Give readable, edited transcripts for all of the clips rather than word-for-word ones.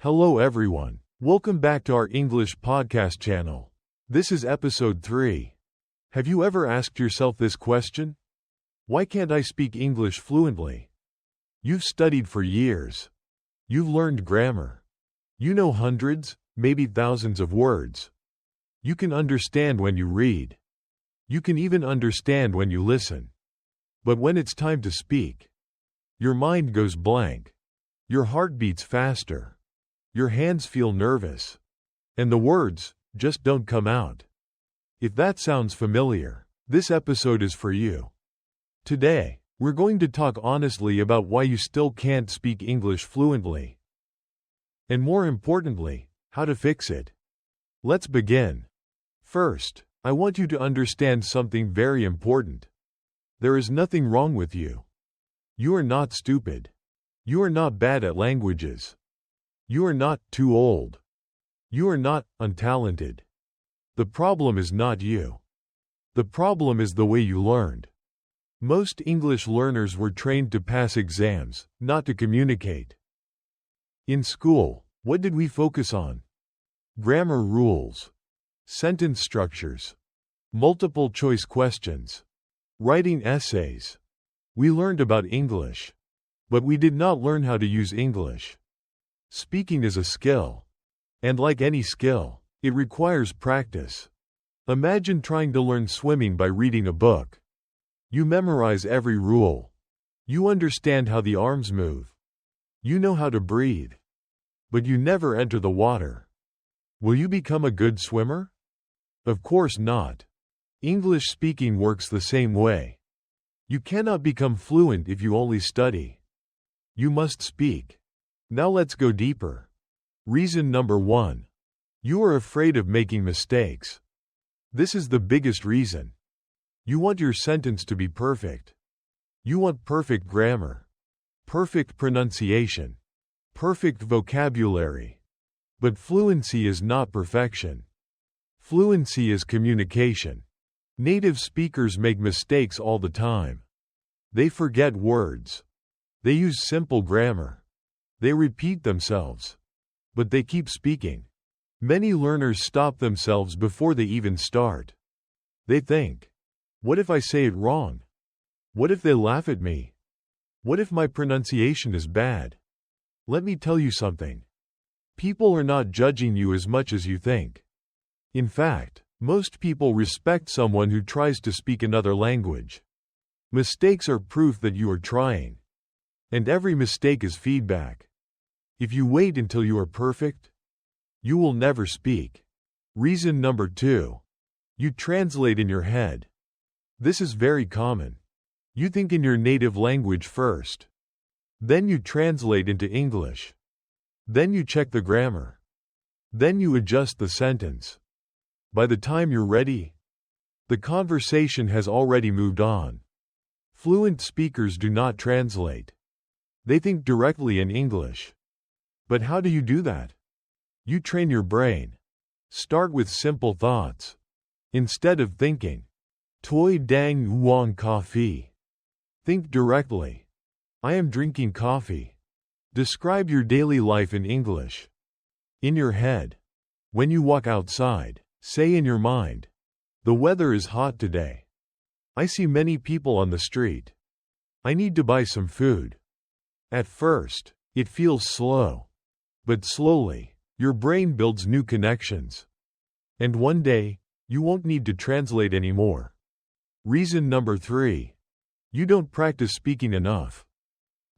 Hello everyone. Welcome back to our English podcast channel. This is episode 3. Have you ever asked yourself this question? Why can't I speak English fluently? You've studied for years. You've learned grammar. You know hundreds, maybe thousands of words. You can understand when you read. You can even understand when you listen. But when it's time to speak, your mind goes blank. Your heart beats faster. Your hands feel nervous. And the words just don't come out. If that sounds familiar, this episode is for you. Today, we're going to talk honestly about why you still can't speak English fluently. And more importantly, how to fix it. Let's begin. First, I want you to understand something very important. There is nothing wrong with you. You are not stupid. You are not bad at languages. You are not too old. You are not untalented. The problem is not you. The problem is the way you learned. Most English learners were trained to pass exams, not to communicate. In school, what did we focus on? Grammar rules, sentence structures, multiple choice questions, writing essays. We learned about English, but we did not learn how to use English. Speaking is a skill, and like any skill, it requires practice. Imagine trying to learn swimming by reading a book. You memorize every rule. You understand how the arms move. You know how to breathe. But you never enter the water. Will you become a good swimmer? Of course not. English speaking works the same way. You cannot become fluent if you only study. You must speak. Now let's go deeper. Reason number 1. You are afraid of making mistakes. This is the biggest reason. You want your sentence to be perfect. You want perfect grammar, perfect pronunciation, perfect vocabulary. But fluency is not perfection. Fluency is communication. Native speakers make mistakes all the time. They forget words. They use simple grammar. They repeat themselves. But they keep speaking. Many learners stop themselves before they even start. They think, what if I say it wrong? What if they laugh at me? What if my pronunciation is bad? Let me tell you something. People are not judging you as much as you think. In fact, most people respect someone who tries to speak another language. Mistakes are proof that you are trying. And every mistake is feedback. If you wait until you are perfect, you will never speak. Reason number 2. You translate in your head. This is very common. You think in your native language first. Then you translate into English. Then you check the grammar. Then you adjust the sentence. By the time you're ready, the conversation has already moved on. Fluent speakers do not translate. They think directly in English. But how do you do that? You train your brain. Start with simple thoughts. Instead of thinking, Toi dang uong coffee. Think directly. I am drinking coffee. Describe your daily life in English. In your head. When you walk outside, say in your mind, the weather is hot today. I see many people on the street. I need to buy some food. At first, it feels slow. But slowly, your brain builds new connections. And one day, you won't need to translate anymore. Reason number 3. You don't practice speaking enough.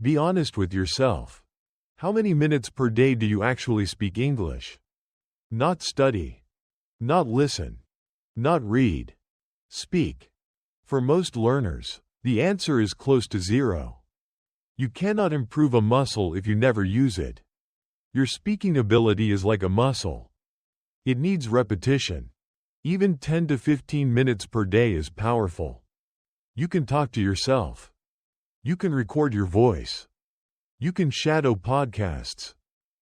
Be honest with yourself. How many minutes per day do you actually speak English? Not study. Not listen. Not read. Speak. For most learners, the answer is close to 0. You cannot improve a muscle if you never use it. Your speaking ability is like a muscle. It needs repetition. Even 10 to 15 minutes per day is powerful. You can talk to yourself. You can record your voice. You can shadow podcasts.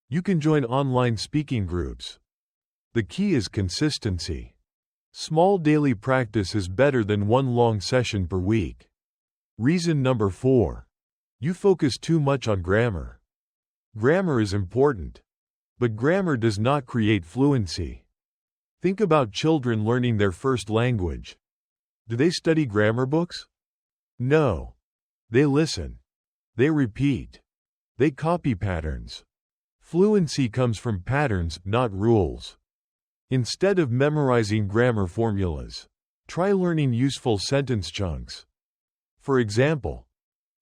You can join online speaking groups. The key is consistency. Small daily practice is better than one long session per week. Reason number 4. You focus too much on grammar. Grammar is important. But grammar does not create fluency. Think about children learning their first language. Do they study grammar books? No. They listen. They repeat. They copy patterns. Fluency comes from patterns, not rules. Instead of memorizing grammar formulas, try learning useful sentence chunks. For example,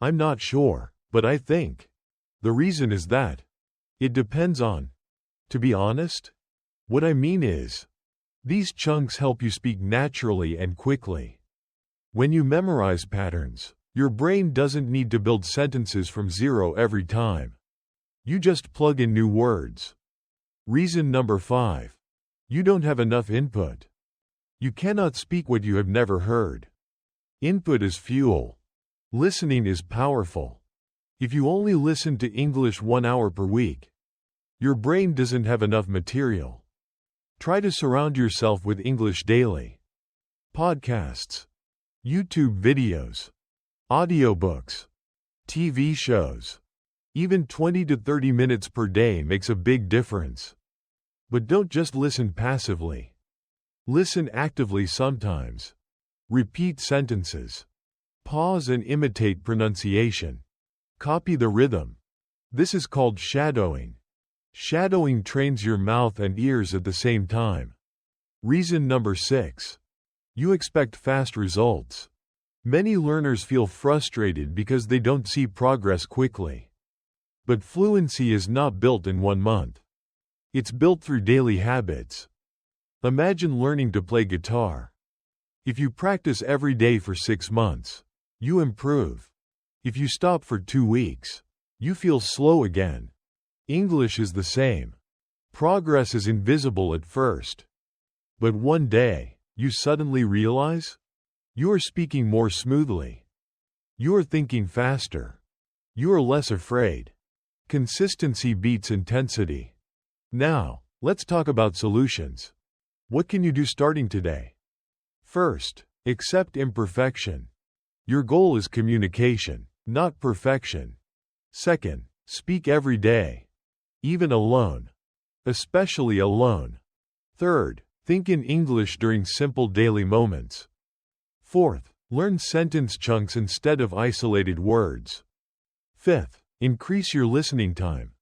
I'm not sure, but I think. The reason is that. It depends on. To be honest? What I mean is, these chunks help you speak naturally and quickly. When you memorize patterns, your brain doesn't need to build sentences from zero every time. You just plug in new words. Reason number 5. You don't have enough input. You cannot speak what you have never heard. Input is fuel. Listening is powerful. If you only listen to English 1 hour per week, your brain doesn't have enough material. Try to surround yourself with English daily. Podcasts, YouTube videos, audiobooks, TV shows. Even 20 to 30 minutes per day makes a big difference. But don't just listen passively. Listen actively sometimes. Repeat sentences. Pause and imitate pronunciation. Copy the rhythm. This is called shadowing. Shadowing trains your mouth and ears at the same time. Reason number 6. You expect fast results. Many learners feel frustrated because they don't see progress quickly. But fluency is not built in 1 month. It's built through daily habits. Imagine learning to play guitar. If you practice every day for 6 months, you improve. If you stop for 2 weeks, you feel slow again. English is the same. Progress is invisible at first. But one day, you suddenly realize you are speaking more smoothly. You are thinking faster. You are less afraid. Consistency beats intensity. Now, let's talk about solutions. What can you do starting today? First, accept imperfection. Your goal is communication, not perfection. Second, speak every day. Even alone. Especially alone. Third, think in English during simple daily moments. Fourth, learn sentence chunks instead of isolated words. Fifth, increase your listening time.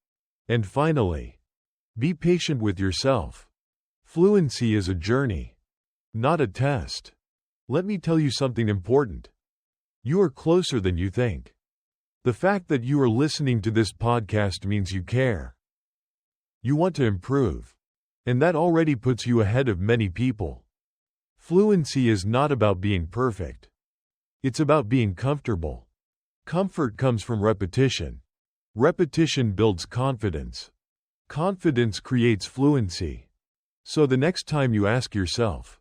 And finally, be patient with yourself. Fluency is a journey, not a test. Let me tell you something important. You are closer than you think. The fact that you are listening to this podcast means you care. You want to improve. And that already puts you ahead of many people. Fluency is not about being perfect. It's about being comfortable. Comfort comes from repetition. Repetition builds confidence. Confidence creates fluency. So the next time you ask yourself,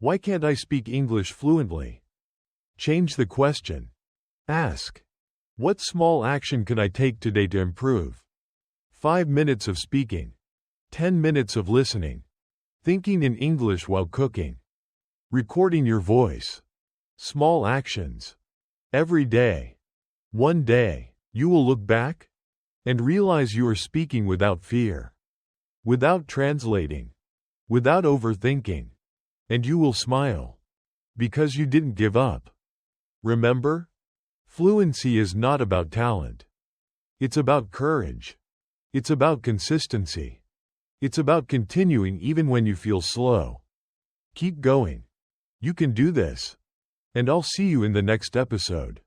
why can't I speak English fluently? Change the question. Ask, what small action can I take today to improve? 5 minutes of speaking. 10 minutes of listening. Thinking in English while cooking. Recording your voice. Small actions. Every day. One day, you will look back and realize you are speaking without fear, without translating, without overthinking, and you will smile because you didn't give up. Remember, fluency is not about talent. It's about courage. It's about consistency. It's about continuing even when you feel slow. Keep going. You can do this. And I'll see you in the next episode.